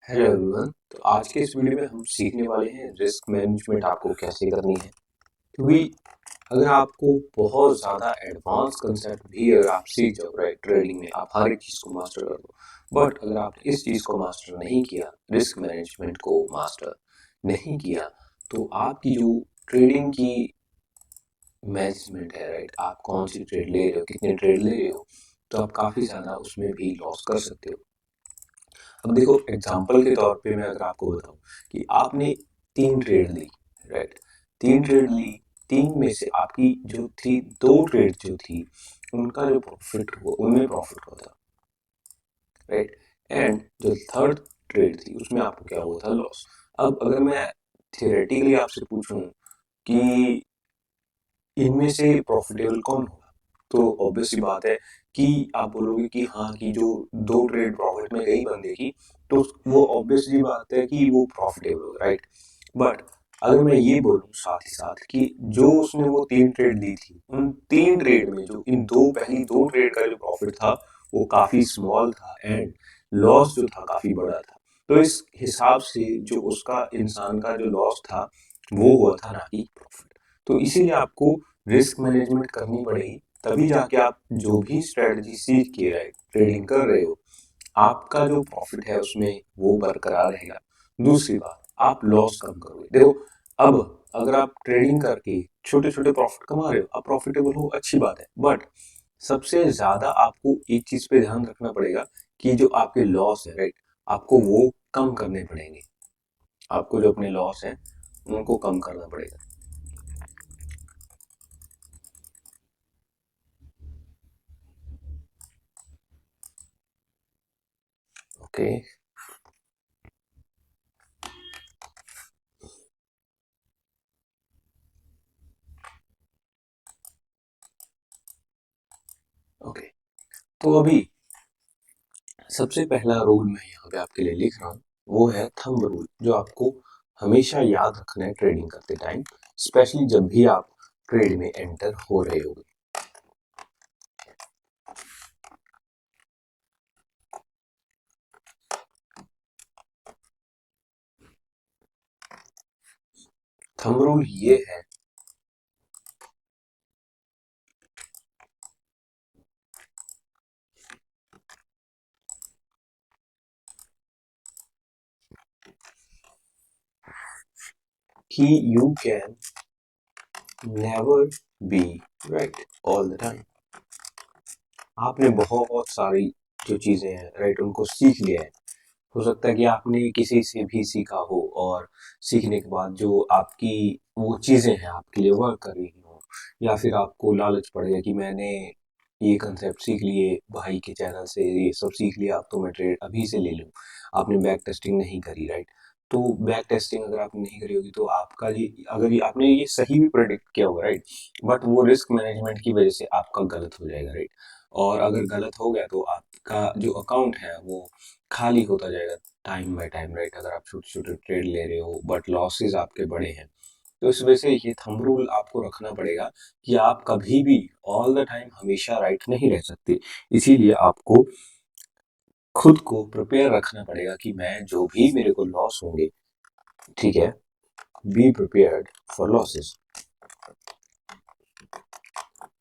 Hello everyone. तो आज के इस वीडियो में हम सीखने वाले हैं रिस्क मैनेजमेंट आपको कैसे करनी है। क्योंकि अगर आपको बहुत ज़्यादा एडवांस कंसेप्ट भी अगर आप सीख जाओ राइट ट्रेडिंग में, आप हर एक चीज़ को मास्टर कर दो, बट अगर आपने इस चीज़ को मास्टर नहीं किया, रिस्क मैनेजमेंट को मास्टर नहीं किया, तो आपकी जो ट्रेडिंग की मैनेजमेंट है राइट, आप कौन सी ट्रेड ले रहे हो, कितने ट्रेड ले रहे हो, तो आप काफ़ी ज़्यादा उसमें भी लॉस कर सकते हो। अब देखो एग्जाम्पल के तौर पे मैं अगर आपको बताऊं कि आपने 3 ट्रेड ली राइट, 3 ट्रेड ली, 3 में से आपकी जो थी 2 ट्रेड जो थी उनका जो प्रॉफिट हुआ उनमें प्रॉफिट हुआ था राइट, एंड जो थर्ड ट्रेड थी उसमें आपको क्या हुआ था, लॉस। अब अगर मैं थियोरेटिकली आपसे पूछूं कि इनमें से प्रॉफिटेबल कौन होगा, तो ऑब्वियस सी बात है कि आप बोलोगे कि हाँ कि जो 2 ट्रेड प्रॉफिट में गई बंदे की, तो वो ऑब्वियस सी बात है कि वो प्रॉफिटेबल होगा राइट। बट अगर मैं ये बोलूँ साथ ही साथ कि जो उसने वो 3 ट्रेड ली थी, उन 3 ट्रेड में जो इन दो पहली 2 ट्रेड का जो प्रॉफिट था वो काफी स्मॉल था, एंड लॉस जो था काफी बड़ा था। तो इस हिसाब से जो उसका इंसान का जो लॉस था वो हुआ था, ना कि प्रॉफिट। तो इसीलिए आपको रिस्क मैनेजमेंट करनी पड़ेगी, तभी जाके आप जो भी स्ट्रेटजी सीख के ट्रेडिंग कर रहे हो, आपका जो प्रॉफिट है उसमें वो बरकरार रहेगा। दूसरी बात, आप लॉस कम करोगे। देखो, अब अगर आप ट्रेडिंग करके छोटे छोटे प्रॉफिट कमा रहे हो, आप प्रॉफिटेबल हो, अच्छी बात है, बट सबसे ज्यादा आपको एक चीज पे ध्यान रखना पड़ेगा कि जो आपके लॉस है राइट, आपको वो कम करने पड़ेंगे। आपको जो अपने लॉस है उनको कम करना पड़ेगा। ओके। ओके, तो अभी सबसे पहला रूल मैं यहाँ पे आपके लिए लिख रहा हूँ, वो है थंब रूल, जो आपको हमेशा याद रखना है ट्रेडिंग करते टाइम, स्पेशली जब भी आप ट्रेड में एंटर हो रहे हो। थंब रूल ये है कि you can never be right all the time. आपने बहुत सारी जो चीजें हैं राइट उनको सीख लिया है। हो सकता है कि आपने किसी से भी सीखा हो, और सीखने के बाद जो आपकी वो चीजें हैं आपके लिए वर्क कर रही हो, या फिर आपको लालच पड़ गया कि मैंने ये कंसेप्ट सीख लिए भाई के चैनल से, ये सब सीख लिया, अब तो मैं ट्रेड अभी से ले लूं। आपने बैक टेस्टिंग नहीं करी राइट। तो बैक टेस्टिंग अगर आपने नहीं करी होगी तो आपका ये, अगर ये आपने ये सही भी प्रेडिक्ट किया होगा राइट, बट वो रिस्क मैनेजमेंट की वजह से आपका गलत हो जाएगा राइट। और अगर गलत हो गया तो आपका जो अकाउंट है वो खाली होता जाएगा टाइम बाय टाइम राइट। अगर आप छोटे छोटे ट्रेड ले रहे हो बट लॉसेस आपके बड़े हैं, तो इस वजह से ये थंब रूल आपको रखना पड़ेगा कि आप कभी भी ऑल द टाइम हमेशा राइट नहीं रह सकते। इसीलिए आपको खुद को प्रिपेयर रखना पड़ेगा कि मैं जो भी मेरे को लॉस होंगे, ठीक है, be prepared for losses,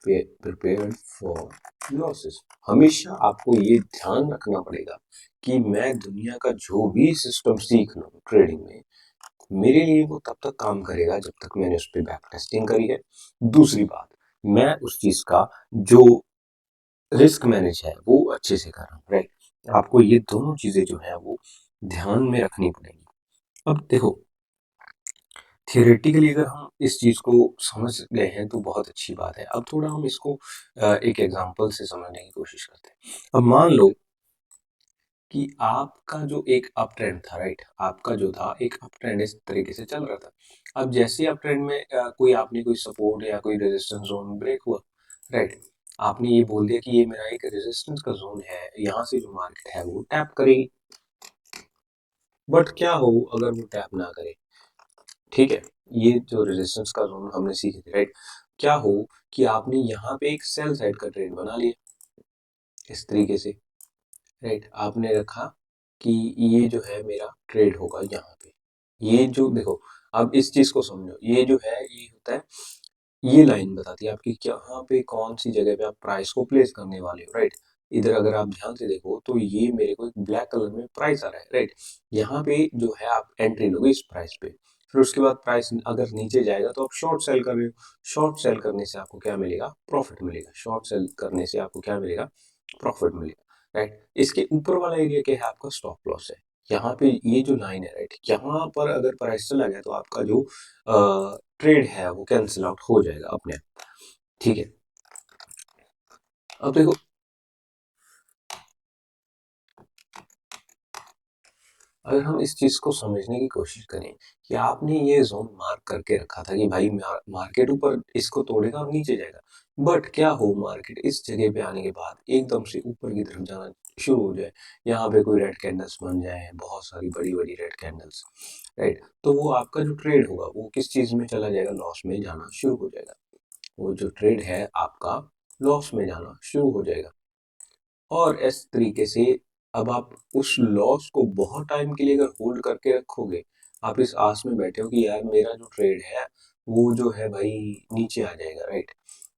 prepared for losses. हमेशा आपको ये ध्यान रखना पड़ेगा कि मैं दुनिया का जो भी सिस्टम सीख लूं ट्रेडिंग में, मेरे लिए वो तब तक काम करेगा जब तक मैंने उस पर बैक टेस्टिंग करी है। दूसरी बात, मैं उस चीज का जो रिस्क मैनेज है वो अच्छे से कर रहा हूँ राइट। आपको ये दोनों चीजें जो है वो ध्यान में रखनी पड़ेगी। अब देखो, थियोरेटिकली अगर हम इस चीज को समझ गए हैं तो बहुत अच्छी बात है। अब थोड़ा हम इसको एक एग्जांपल से समझने की कोशिश करते हैं। अब मान लो कि आपका जो एक अप ट्रेंड था राइट, आपका जो था एक अप ट्रेंड इस तरीके से चल रहा था। अब जैसे अप ट्रेंड में कोई आपने कोई सपोर्ट या कोई रेजिस्टेंस जोन ब्रेक हुआ राइट, आपने ये बोल दिया कि ये मेरा एक रेजिस्टेंस का जोन है, यहाँ से जो मार्केट है वो टैप करेगी। बट क्या हो अगर वो टैप ना करे, ठीक है, ये जो रेजिस्टेंस का जोन हमने सीखे थे राइट, क्या हो कि आपने यहाँ पे एक सेल साइड का ट्रेड बना लिया इस तरीके से राइट, आपने रखा कि ये जो है मेरा ट्रेड होगा यहाँ पे। ये जो देखो, अब इस चीज को समझो, ये जो है ये होता है, ये लाइन बताती है आपकी यहाँ पे कौन सी जगह पे आप प्राइस को प्लेस करने वाले हो, राइट। इधर अगर आप ध्यान से देखो तो ये मेरे को एक ब्लैक कलर में प्राइस आ रहा है, राइट। यहाँ पे जो है आप एंट्री लोगे इस प्राइस पे, फिर उसके बाद प्राइस अगर नीचे जाएगा तो आप शॉर्ट सेल कर रहे हो। शॉर्ट सेल करने से आपको क्या मिलेगा? प्रॉफिट मिलेगा। शॉर्ट सेल करने से आपको क्या मिलेगा? प्रॉफिट मिलेगा, राइट। इसके ऊपर वाला एरिया क्या है? आपका स्टॉप लॉस है। यहाँ पे ये जो लाइन है, राइट, यहाँ पर अगर प्राइस चला गया तो आपका जो ट्रेड है वो कैंसिल आउट हो जाएगा अपने आप, ठीक है। अब देखो, अगर हम इस चीज को समझने की कोशिश करें कि आपने ये जोन मार्क करके रखा था कि भाई मार्केट ऊपर इसको तोड़ेगा और नीचे जाएगा, बट क्या हो मार्केट इस जगह पे आने के बाद एकदम से ऊपर की तरफ जाना शुरू हो जाए, यहाँ पे कोई रेड कैंडल्स बन जाए, बहुत सारी बड़ी बड़ी रेड कैंडल्स, राइट, तो वो आपका जो ट्रेड होगा वो किस चीज में चला जाएगा? लॉस में जाना शुरू हो जाएगा। वो जो ट्रेड है आपका लॉस में जाना शुरू हो जाएगा। और इस तरीके से अब आप उस लॉस को बहुत टाइम के लिए अगर होल्ड करके रखोगे, आप इस आस में बैठे हो कि यार मेरा जो ट्रेड है वो जो है भाई नीचे आ जाएगा, राइट।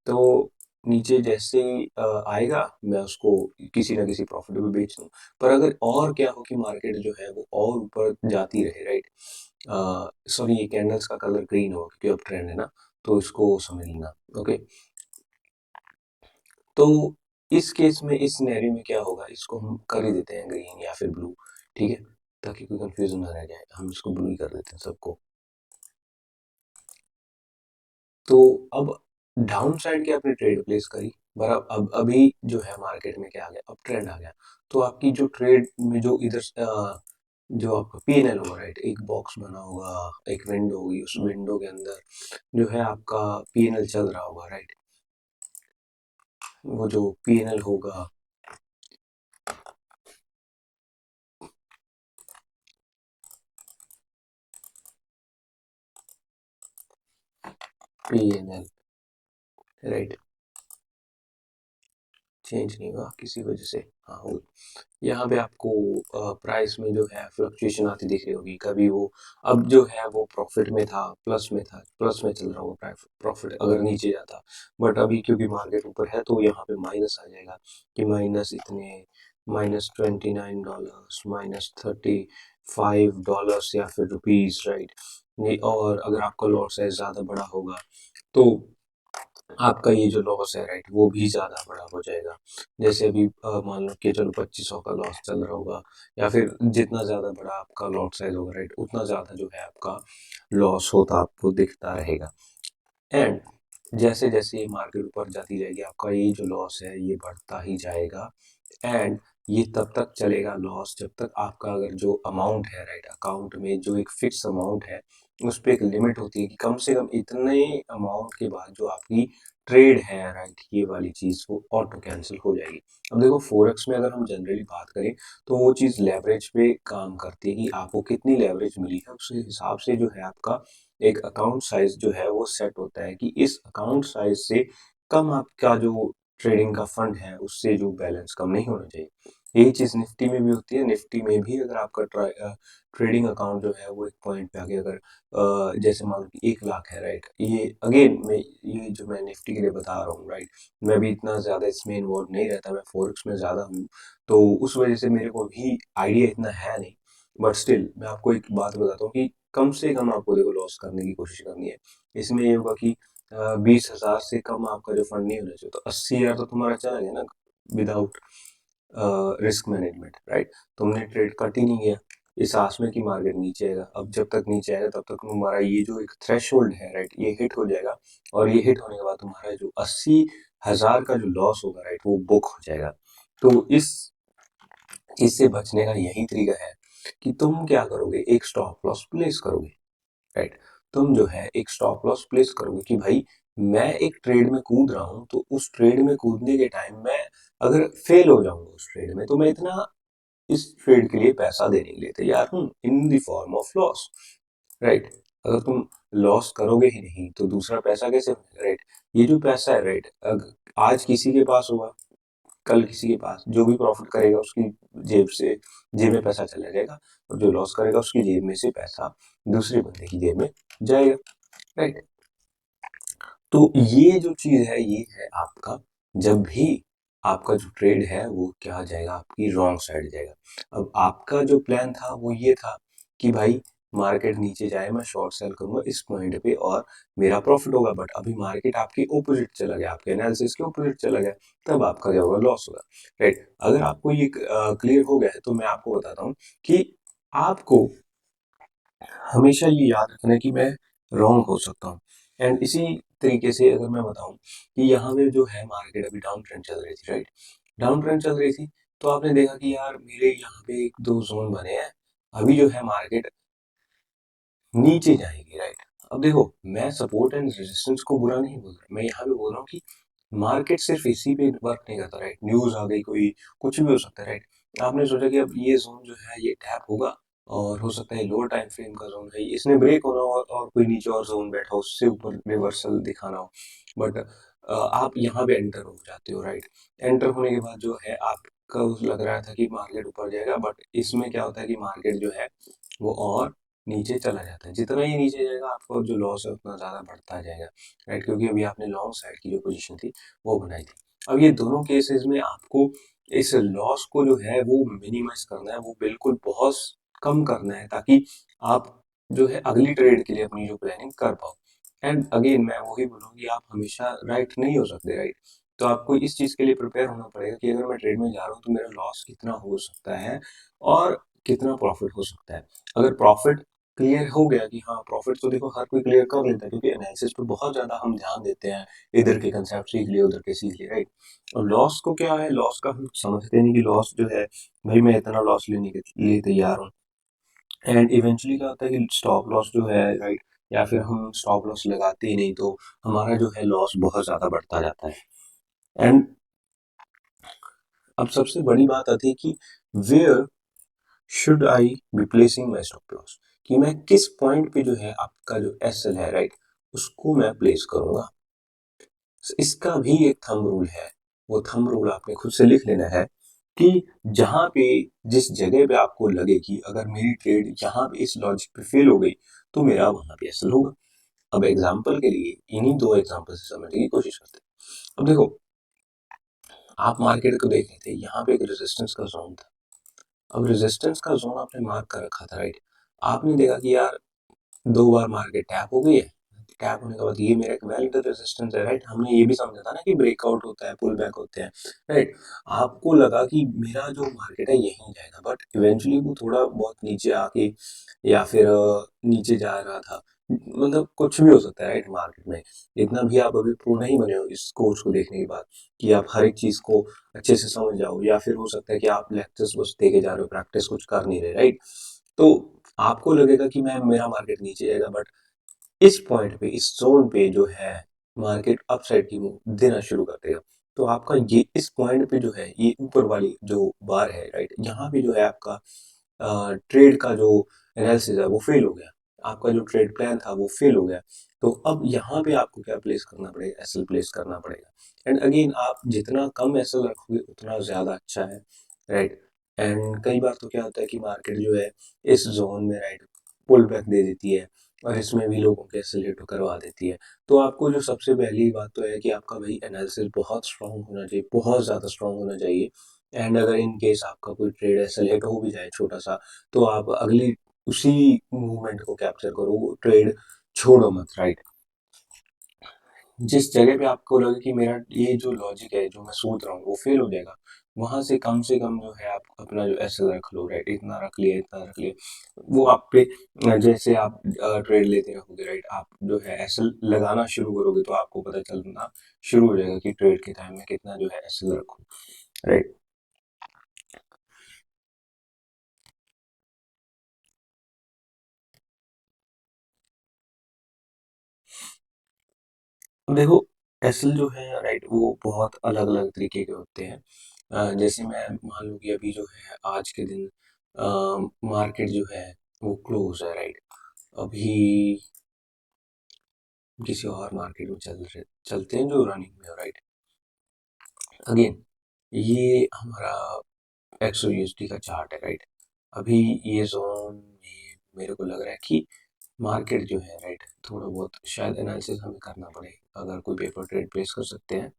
तो नीचे जैसे ही आएगा मैं उसको किसी ना किसी प्रॉफिट में बेच दूं। पर अगर और क्या हो कि मार्केट जो है वो और ऊपर जाती रहे, राइट, सॉरी ये कैंडल्स का कलर ग्रीन हो क्योंकि अब ट्रेंड है ना, तो इसको समझ लेना, ओके। तो इस केस में इस सिनेरियो में क्या होगा, इसको हम कर ही देते हैं ग्रीन या फिर ब्लू, ठीक है, ताकि कोई कंफ्यूजन ना रह जाए, हम इसको ब्लू ही कर देते हैं सबको। तो अब डाउन साइड की आपने ट्रेड प्लेस करी, पर अब अभी जो है मार्केट में क्या आ गया? अब ट्रेंड आ गया। तो आपकी जो ट्रेड में जो इधर जो आपका पीएनएल होगा, राइट, एक बॉक्स बना होगा, एक विंडो होगी, उस विंडो के अंदर जो है आपका पीएनएल चल रहा होगा, राइट। वो जो पीएनएल होगा, पीएनएल, राइट, चेंज नहीं हुआ किसी वजह से, हाँ हो। यहाँ पे आपको प्राइस में जो है फ्लक्चुएशन आती दिख रही होगी, कभी वो अब जो है वो प्रॉफिट में था, प्लस में था, प्लस में चल रहा होगा प्रॉफिट अगर नीचे जाता, बट अभी क्योंकि मार्केट ऊपर है तो यहाँ पे माइनस आ जाएगा कि माइनस इतने, -$29, -$35 या फिर रुपीज, राइट। और अगर आपका लॉट साइज ज़्यादा बड़ा होगा तो आपका ये जो लॉस है, राइट, वो भी ज़्यादा बड़ा हो जाएगा। जैसे अभी मान लो कि चलो 2500 का लॉस चल रहा होगा, या फिर जितना ज़्यादा बड़ा आपका लॉट साइज होगा, राइट, उतना ज़्यादा जो है आपका लॉस होता आपको दिखता रहेगा। एंड जैसे जैसे ये मार्केट ऊपर जाती जाएगी आपका ये जो लॉस है ये बढ़ता ही जाएगा। एंड ये तब तक चलेगा लॉस जब तक आपका अगर जो अमाउंट है, राइट, अकाउंट में जो एक फिक्स अमाउंट है उस पर एक लिमिट होती है कि कम से कम इतने अमाउंट के बाद जो आपकी ट्रेड है, राइट, ये वाली चीज वो ऑटो कैंसिल हो जाएगी। अब देखो फोरेक्स में अगर हम जनरली बात करें तो वो चीज लेवरेज पे काम करती है कि आपको कितनी लेवरेज मिली है, उस हिसाब से जो है आपका एक अकाउंट साइज जो है वो सेट होता है कि इस अकाउंट साइज से कम आपका जो ट्रेडिंग का फंड है उससे जो बैलेंस कम नहीं होना चाहिए। यही चीज निफ्टी में भी होती है। निफ्टी में भी अगर आपका ट्रेडिंग अकाउंट जो है वो एक पॉइंट पे आगे अगर जैसे मान लो कि 1 लाख है, राइट, ये अगेन मैं ये जो मैं निफ्टी के लिए बता रहा हूँ, राइट, मैं भी इतना ज्यादा इसमें इन्वॉल्व नहीं रहता, मैं फोरेक्स में ज्यादा हूँ, तो उस वजह से मेरे को भी आइडिया इतना है नहीं। बट स्टिल मैं आपको एक बात बताता हूँ कि कम से कम आपको देखो लॉस करने की कोशिश करनी है। इसमें ये होगा कि 20,000 से कम आपका जो फंड नहीं होना चाहिए, तो 80,000 तो तुम्हारा चला गया ना विदाउट रिस्क मैनेजमेंट, राइट। तुमने ट्रेड कट ही नहीं किया इस आस में कि मार्केट नीचे आएगा। अब जब तक नीचे आएगा तब तक तुम्हारा ये जो एक थ्रेशोल्ड है, राइट, ये हिट हो जाएगा, और ये हिट होने के बाद तुम्हारा जो 80,000 का जो लॉस होगा, राइट, वो बुक हो जाएगा। तो इस चीज से बचने का यही तरीका है कि तुम क्या करोगे, एक स्टॉप लॉस प्लेस करोगे, राइट। तुम जो है एक स्टॉप लॉस प्लेस करोगे कि भाई मैं एक ट्रेड में कूद रहा हूं, तो उस ट्रेड में कूदने के टाइम मैं अगर फेल हो जाऊंगा उस ट्रेड में तो मैं इतना इस ट्रेड के लिए पैसा देने के लिए तैयार हूं in the form of loss, right. अगर तुम लॉस करोगे ही नहीं तो दूसरा पैसा कैसे, राइट, ये जो पैसा है, राइट, आज किसी के पास होगा कल किसी के पास जो भी प्रॉफिट करेगा उसकी जेब में पैसा चला जाएगा, और जो लॉस करेगा उसकी जेब में से पैसा दूसरे बंदे की जेब में जाएगा, राइट। तो ये जो चीज है ये है आपका, जब भी आपका जो ट्रेड है वो क्या जाएगा, आपकी रॉन्ग साइड जाएगा। अब आपका जो प्लान था वो ये था कि भाई मार्केट नीचे जाए, मैं शॉर्ट सेल करूंगा इस पॉइंट पे और मेरा प्रॉफिट होगा, बट अभी मार्केट आपके ओपोजिट चला गया, आपके एनालिसिस के ओपोजिट चला गया, तब आपका क्या होगा, लॉस होगा, राइट। अगर आपको ये क्लियर हो गया है तो मैं आपको बताता हूँ कि आपको हमेशा ये याद रखना है कि मैं रॉन्ग हो सकता हूँ। एंड इसी तरीके से अगर मैं बताऊं कि यहाँ पे जो है मार्केट अभी डाउन ट्रेंड चल रही थी, राइट, डाउन ट्रेंड चल रही थी, तो आपने देखा कि यार मेरे यहाँ पे एक दो जोन बने हैं, अभी जो है मार्केट नीचे जाएगी, राइट। अब देखो मैं सपोर्ट एंड रेजिस्टेंस को बुरा नहीं बोल रहा, मैं यहाँ पे बोल रहा हूँ कि मार्केट सिर्फ इसी पे वर्क नहीं करता, राइट। न्यूज आ गई कोई, कुछ भी हो सकता है, राइट। आपने सोचा कि अब ये जोन जो है ये टैप होगा, और हो सकता है लोअर टाइम फ्रेम का जोन है इसने ब्रेक होना हो, और कोई नीचे और जोन बैठा हो उससे ऊपर रिवर्सल दिखाना हो, बट आप यहाँ पे एंटर हो जाते हो, राइट। एंटर होने के बाद जो है आपका लग रहा था कि मार्केट ऊपर जाएगा, बट इसमें क्या होता है कि मार्केट जो है वो और नीचे चला जाता है, जितना ही नीचे जाएगा आपका जो लॉस है उतना ज्यादा बढ़ता जाएगा, राइट, क्योंकि अभी आपने लॉन्ग साइड की जो पोजीशन थी वो बनाई थी। अब ये दोनों केसेस में आपको इस लॉस को जो है वो मिनिमाइज करना है, वो बिल्कुल बहुत कम करना है, ताकि आप जो है अगली ट्रेड के लिए अपनी जो प्लानिंग कर पाओ। एंड अगेन मैं वही बोलूँगा कि आप हमेशा राइट नहीं हो सकते, राइट। तो आपको इस चीज के लिए प्रिपेयर होना पड़ेगा कि अगर मैं ट्रेड में जा रहा हूँ तो मेरा लॉस कितना हो सकता है और कितना प्रॉफिट हो सकता है। अगर प्रॉफिट क्लियर हो गया कि हाँ प्रॉफिट तो देखो हर कोई क्लियर कर लेता है, क्योंकि एनालिसिस पे बहुत ज्यादा हम ध्यान देते हैं, इधर के कंसेप्ट सीख लिए उधर के सीख लिए, राइट। और लॉस को क्या है, लॉस का हम समझते नहीं कि लॉस जो है भाई मैं इतना लॉस लेने के लिए तैयार हूँ। एंड इवेंचुअली क्या होता है कि स्टॉप लॉस जो है, राइट, या फिर हम स्टॉप लॉस लगाते ही नहीं तो हमारा जो है लॉस बहुत ज्यादा बढ़ता जाता है। एंड अब सबसे बड़ी बात आती है कि where should I be placing my stop loss, कि मैं किस पॉइंट पे जो है आपका जो एस एल है, राइट, उसको मैं प्लेस करूंगा। इसका भी एक थंब रूल है, वो थंब रूल आपने खुद से लिख लेना है कि जहां पे जिस जगह पे आपको लगे कि अगर मेरी ट्रेड यहाँ पे इस लॉजिक पे फेल हो गई तो मेरा वहां पे एसएल होगा। अब एग्जांपल के लिए इन्हीं दो एग्जांपल से समझने की कोशिश करते हैं। अब देखो आप मार्केट को देख रहे थे, यहाँ पे एक रेजिस्टेंस का जोन था। अब रेजिस्टेंस का जोन आपने मार्क कर रखा था, राइट। आपने देखा कि यार दो बार मार्केट टैप हो गई है, टैप होने के बाद ये मेरा एक वैलिड रेजिस्टेंस है, राइट। हमने ये भी समझा था ना कि ब्रेकआउट होता है, पुल बैक होते हैं, राइट। आपको लगा कि मेरा जो मार्केट है यहीं जाएगा, बट इवेंचुअली वो थोड़ा बहुत नीचे आके या फिर नीचे जा रहा था, मतलब कुछ भी हो सकता है, राइट। मार्केट में इतना भी आप अभी प्रो नहीं बने हो इस कोर्स को देखने के बाद कि आप हर एक चीज को अच्छे से समझ जाओ, या फिर हो सकता है कि आप लेक्चर्स बस देके जा रहे हो, प्रैक्टिस कुछ कर नहीं रहे, राइट। तो आपको लगेगा कि मैं मेरा मार्केट नीचे जाएगा, बट इस पॉइंट पे इस जोन पे जो है मार्केट अपसाइड की मूव देना शुरू कर देगा। तो आपका ये इस पॉइंट पे जो है ये ऊपर वाली जो बार है, राइट, यहाँ पे जो है आपका ट्रेड का जो एनालिसिस है वो फेल हो गया, आपका जो ट्रेड प्लान था वो फेल हो गया। तो अब यहाँ पे आपको क्या प्लेस करना पड़ेगा, एसएल प्लेस करना पड़ेगा। एंड अगेन आप जितना कम एसएल रखोगे उतना ज्यादा अच्छा है, राइट। एंड कई बार तो क्या होता है कि मार्केट जो है इस जोन में, राइट, पुल बैक दे देती है, और इसमें भी लोगों के एसएल करवा देती है। तो आपको जो सबसे पहली बात तो है कि आपका भाई एनालिसिस बहुत स्ट्रांग होना चाहिए, बहुत ज्यादा स्ट्रांग होना चाहिए। एंड अगर इन केस आपका कोई ट्रेड एक्सेलेरेट हो भी जाए छोटा सा, तो आप अगली उसी मूवमेंट को कैप्चर करो, वो ट्रेड छोड़ो मत, राइट। जिस जगह पे आपको लगे कि मेरा ये जो लॉजिक है जो मैं सोच रहा हूँ वो फेल हो जाएगा, वहां से कम जो है आप अपना जो एसएल रख लो, राइट, इतना रख लिया इतना रख लिया। वो आप पे जैसे आप ट्रेड लेते रहोगे, राइट, आप जो है एसएल लगाना शुरू करोगे तो आपको पता चलना शुरू हो जाएगा कि ट्रेड के टाइम में कितना जो है एसएल रखूं, राइट। देखो एसएल जो है, राइट, वो बहुत अलग अलग तरीके के होते हैं। जैसे मैं मान लो कि अभी जो है आज के दिन मार्केट जो है वो क्लोज है, राइट। अभी किसी और मार्केट में चलते हैं जो रनिंग में, राइट। अगेन ये हमारा XOUSD का चार्ट है, राइट। अभी ये जोन में मेरे को लग रहा है कि मार्केट जो है, राइट, थोड़ा बहुत शायद एनालिसिस हमें करना पड़े। अगर कोई पेपर ट्रेड प्लेस कर सकते हैं,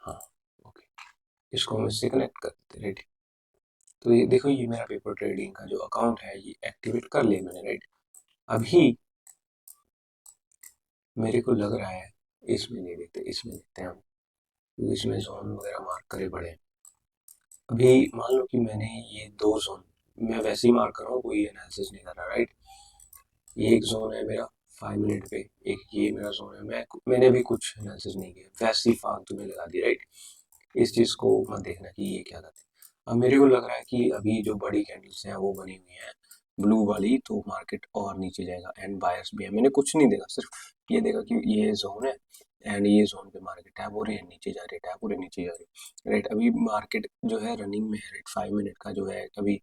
हाँ, ओके, इसको हम इससे कनेक्ट कर देते हैं, राइट। तो ये देखो, ये मेरा पेपर ट्रेडिंग का जो अकाउंट है ये एक्टिवेट कर लिया मैंने, राइट। अभी मेरे को लग रहा है इसमें नहीं देखते, इसमें देखते हैं हम, क्योंकि इसमें जोन वगैरह मार्क करे पड़े हैं। अभी मान लो कि मैंने ये दो जोन, मैं वैसे ही मार्क कर रहा हूँ, कोई एनालिसिस नहीं कर रहा, राइट। ये एक जोन है मेरा 5 मिनट पे, एक ये मेरा जोन है, मैंने भी कुछ एनालिसिस नहीं किया, वैसे ही फालतू में लगा दी, राइट। इस चीज़ को मत देखना कि ये क्या करते हैं। अब मेरे को लग रहा है कि अभी जो बड़ी कैंडल्स हैं वो बनी हुई हैं ब्लू वाली, तो मार्केट और नीचे जाएगा एंड बायर्स भी है। मैंने कुछ नहीं देखा, सिर्फ ये देखा कि ये जोन है एंड ये जोन पे मार्केट टैप हो रही है, नीचे जा रही है, टैप हो रही है, नीचे जा रही है, राइट। अभी मार्केट जो है रनिंग में है, राइट। 5 मिनट का जो है, अभी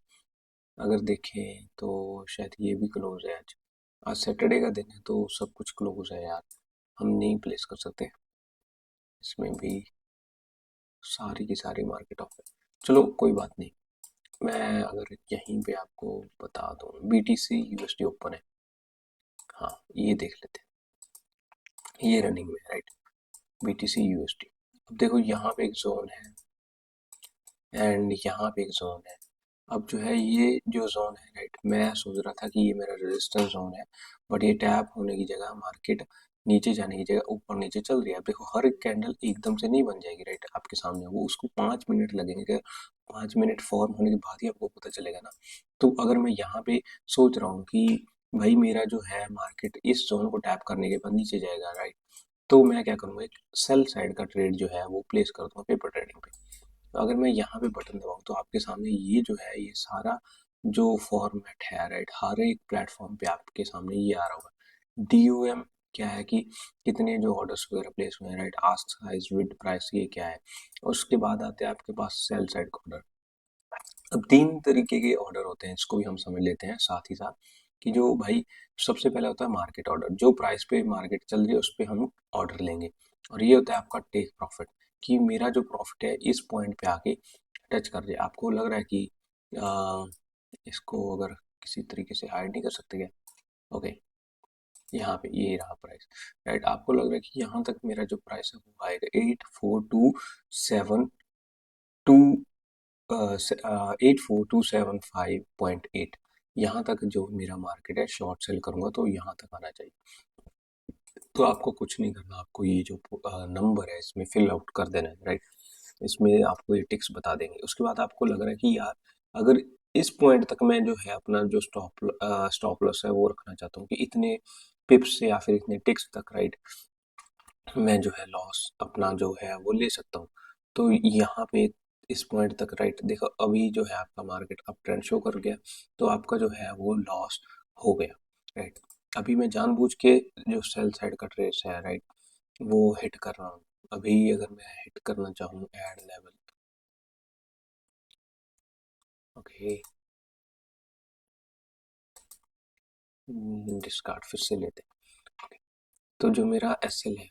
अगर देखें तो शायद ये भी क्लोज है आज। आज सैटरडे का दिन है तो सब कुछ क्लोज है यार, हम नहीं प्लेस कर सकते। इसमें भी सारी की सारी मार्केट ऑफ है। चलो कोई बात नहीं, मैं अगर यहीं पे आपको बता दूं, BTC USD ओपन है, हाँ, ये देख लेते हैं, ये रनिंग में, राइट। BTC USD, अब देखो यहाँ पे एक जोन है एंड यहाँ पे एक जोन है। अब जो है ये जो जोन है, राइट, मैं सोच रहा था कि ये मेरा रेजिस्टेंस जोन है, बट ये टैप होने की जगह मार्केट नीचे जाने की जगह ऊपर नीचे चल रही है। अब देखो, हर एक कैंडल एकदम से नहीं बन जाएगी, राइट, आपके सामने, वो उसको 5 मिनट लगेंगे। 5 मिनट फॉर्म होने के बाद ही आपको पता चलेगा ना। तो अगर मैं यहाँ पे सोच रहा हूँ कि भाई मेरा जो है मार्केट इस जोन को टैप करने के बाद नीचे जाएगा, राइट, तो मैं क्या करूँगा, एक सेल साइड का ट्रेड जो है वो प्लेस कर दूंगा पेपर ट्रेडिंग पे। तो अगर मैं यहाँ पे बटन दबाऊँ तो आपके सामने ये जो है, ये सारा जो फॉर्मेट है, राइट, हर एक प्लेटफॉर्म पे आपके सामने ये आ रहा होगा। DOM क्या है कि कितने जो ऑर्डर्स वगैरह प्लेस हुए हैं, right, ask size, bid price, ये क्या है। उसके बाद आते हैं आपके पास सेल साइड ऑर्डर। अब 3 तरीके के ऑर्डर होते हैं, इसको भी हम समझ लेते हैं साथ ही साथ, कि जो भाई सबसे पहले होता है मार्केट ऑर्डर, जो प्राइस पे मार्केट चल रही है उस पे हम ऑर्डर लेंगे। और ये होता है आपका टेक प्रॉफिट, कि मेरा जो प्रॉफिट है इस पॉइंट पे आके टच कर जाए। आपको लग रहा है कि आ, इसको अगर किसी तरीके से हाइड नहीं कर सकते क्या, ओके, यहाँ पे ये रहा प्राइस, राइट। आपको लग रहा है कि यहाँ तक मेरा जो प्राइस है वो आएगा 8427 84,275.8। यहाँ तक जो मेरा मार्केट है, शॉर्ट सेल करूंगा तो यहाँ तक आना चाहिए। तो आपको कुछ नहीं करना, आपको ये जो नंबर है इसमें फिल आउट कर देना है, राइट। इसमें आपको ये टिक्स बता देंगे। उसके बाद आपको लग रहा है कि यार अगर इस पॉइंट तक मैं जो है अपना जो स्टॉप लॉस है वो रखना चाहता हूँ कि इतने पिप्स से या फिर इतने टिक्स तक, राइट, मैं जो है लॉस अपना जो है वो ले सकता हूँ। तो यहाँ पे इस पॉइंट तक, राइट, देखो अभी जो है आपका मार्केट अप ट्रेंड शो कर गया, तो आपका जो है वो लॉस हो गया, राइट। अभी मैं जानबूझ के जो सेल साइड का ट्रेस है, राइट, वो हिट कर रहा हूँ। अभी अगर मैं हिट करना चाहूँ एड लेवल, ओके, डिस्कार्ड फिर से लेते हैं। तो जो मेरा SL है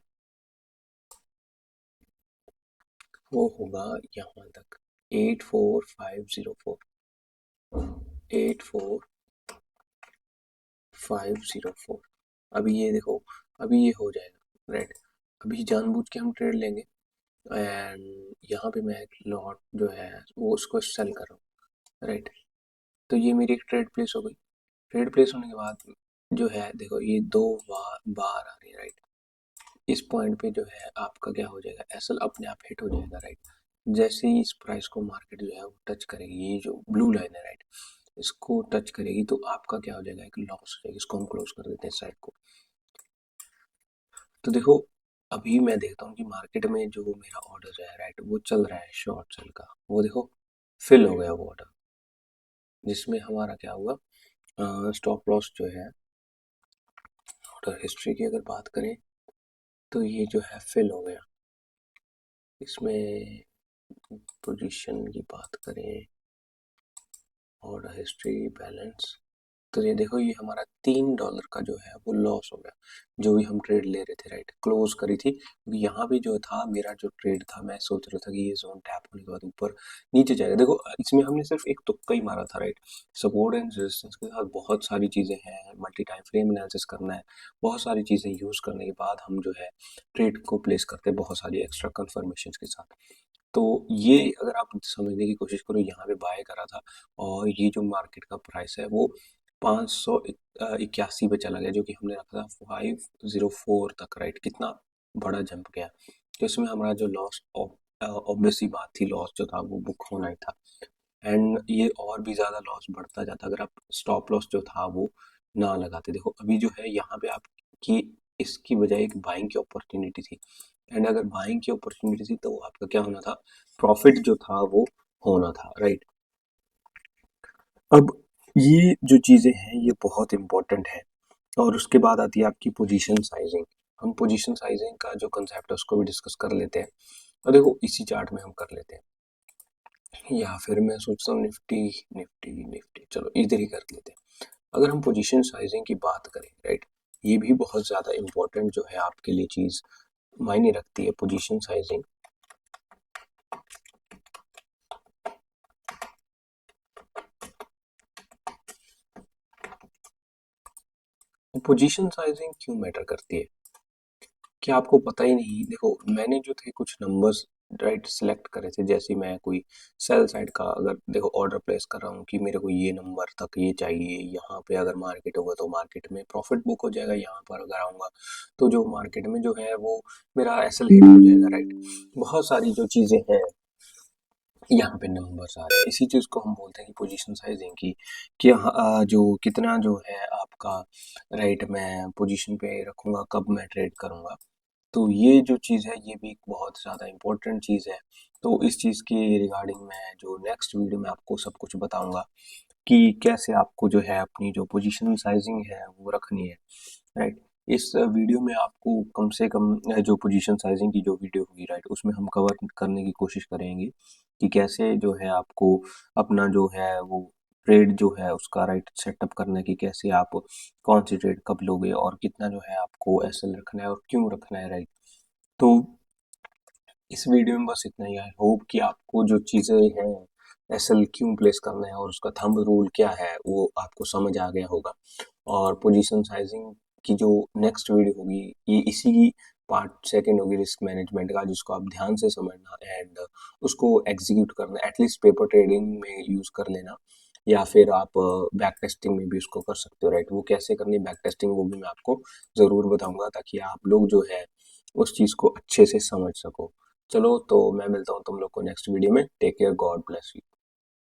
वो होगा यहाँ तक, 84,504। अभी ये देखो, अभी ये हो जाएगा, राइट। अभी जानबूझ के हम ट्रेड लेंगे एंड यहाँ पे मैं एक लॉट जो है वो उसको सेल कर रहा हूँ, राइट। तो ये मेरी एक ट्रेड प्लेस हो गई। ट्रेड प्लेस होने के बाद जो है देखो, ये दो बार बार आ रही है, राइट। इस पॉइंट पे जो है आपका क्या हो जाएगा, एसएल अपने आप हिट हो जाएगा, राइट। जैसे ही इस प्राइस को मार्केट जो है वो टच करेगी, ये जो ब्लू लाइन है, राइट, इसको टच करेगी तो आपका क्या हो जाएगा, एक लॉस हो जाएगा। इसको हम क्लोज कर देते हैं साइड को। तो देखो, अभी मैं देखता हूँ कि मार्केट में जो मेरा ऑर्डर है, राइट, वो चल रहा है शॉर्ट सेल का, वो देखो फिल हो गया वो ऑर्डर, जिसमें हमारा क्या हुआ, स्टॉप लॉस जो है, ऑर्डर हिस्ट्री की अगर बात करें तो ये जो है फिल हो गया। इसमें पोजीशन की बात करें, ऑर्डर हिस्ट्री, बैलेंस, तो ये देखो, ये हमारा $3 का जो है वो लॉस हो गया, जो भी हम ट्रेड ले रहे थे, राइट, क्लोज करी थी, क्योंकि यहाँ भी जो था मेरा जो ट्रेड था, मैं सोच रहा था कि ये जोन टैप होने के बाद ऊपर नीचे जाएगा। देखो, इसमें हमने सिर्फ एक तुक्का ही मारा था, राइट। सपोर्ट एंड रेजिस्टेंस के साथ बहुत सारी चीजें हैं, मल्टी टाइम फ्रेम एनालिसिस करना है, बहुत सारी चीजें यूज करने के बाद हम जो है ट्रेड को प्लेस करते हैं बहुत सारी एक्स्ट्रा कंफर्मेशन के साथ। तो ये अगर आप समझने की कोशिश करो, यहाँ पे बाय करा था और ये जो मार्केट का प्राइस है वो 581 पे चला गया, जो कि हमने रखा था 504 तक, राइट। कितना बड़ा जंप गया, तो इसमें हमारा जो लॉस, ऑब्वियस सी बात थी, लॉस जो था वो बुक होना ही था। एंड ये और भी ज़्यादा लॉस बढ़ता जाता अगर आप स्टॉप लॉस जो था वो ना लगाते। देखो, अभी जो है यहाँ पे आपकी इसकी बजाय एक बाइंग की अपॉर्चुनिटी थी, एंड अगर बाइंग की अपॉर्चुनिटी थी तो आपका क्या होना था, प्रॉफिट जो था वो होना था, राइट। अब ये जो चीज़ें हैं ये बहुत इंपॉर्टेंट है। और उसके बाद आती है आपकी पोजीशन साइजिंग। हम पोजीशन साइजिंग का जो कंसेप्ट है उसको भी डिस्कस कर लेते हैं, और देखो इसी चार्ट में हम कर लेते हैं, या फिर मैं सोचता हूँ निफ्टी निफ्टी निफ्टी, चलो इधर ही कर लेते हैं। अगर हम पोजीशन साइजिंग की बात करें, राइट, ये भी बहुत ज़्यादा इंपॉर्टेंट जो है आपके लिए चीज़ मायने रखती है, पोजीशन साइजिंग। पोजीशन साइजिंग क्यों मैटर करती है, क्या आपको पता ही नहीं। देखो, मैंने जो थे कुछ नंबर्स, राइट, सिलेक्ट करे थे, जैसे मैं कोई सेल साइड का अगर देखो ऑर्डर प्लेस कर रहा हूँ कि मेरे को ये नंबर तक ये चाहिए, यहाँ पे अगर मार्केट होगा तो मार्केट में प्रॉफिट बुक हो जाएगा, यहाँ पर अगर आऊँगा तो जो मार्केट में जो है वो मेरा एसएल हिट हो जाएगा, राइट। बहुत सारी जो चीज़ें हैं यहाँ पे नंबर्स आ रहे हैं, इसी चीज़ को हम बोलते हैं कि पोजीशन साइजिंग की, कि जो कितना जो है आपका, राइट, मैं पोजीशन पे रखूँगा, कब मैं ट्रेड करूँगा। तो ये जो चीज़ है ये भी एक बहुत ज़्यादा इम्पोर्टेंट चीज़ है। तो इस चीज़ के रिगार्डिंग मैं जो नेक्स्ट वीडियो में आपको सब कुछ बताऊंगा कि कैसे आपको जो है अपनी जो पोजीशन साइजिंग है वो रखनी है, राइट। इस वीडियो में आपको कम से कम जो पोजीशन साइजिंग की जो वीडियो होगी, राइट, उसमें हम कवर करने की कोशिश करेंगे कि कैसे जो है आपको अपना जो है वो ट्रेड जो है उसका, राइट, सेटअप करना है, कि कैसे आप कौन सी ट्रेड कब लोगे और कितना जो है आपको एसएल रखना है और क्यों रखना है, राइट। तो इस वीडियो में बस इतना ही। आई होप कि आपको जो चीज़ें हैं, एसएल क्यों प्लेस करना है और उसका थंब रूल क्या है वो आपको समझ आ गया होगा। और पोजीशन साइजिंग की जो नेक्स्ट वीडियो होगी ये इसी की पार्ट सेकंड होगी, रिस्क मैनेजमेंट का, जिसको आप ध्यान से समझना एंड उसको एग्जीक्यूट करना, एटलीस्ट पेपर ट्रेडिंग में यूज़ कर लेना, या फिर आप बैक टेस्टिंग में भी उसको कर सकते हो, राइट। वो कैसे करनी बैक टेस्टिंग वो भी मैं आपको ज़रूर बताऊंगा, ताकि आप लोग जो है उस चीज़ को अच्छे से समझ सको। चलो, तो मैं मिलता हूँ तुम लोग को नेक्स्ट वीडियो में। Take care, God bless you.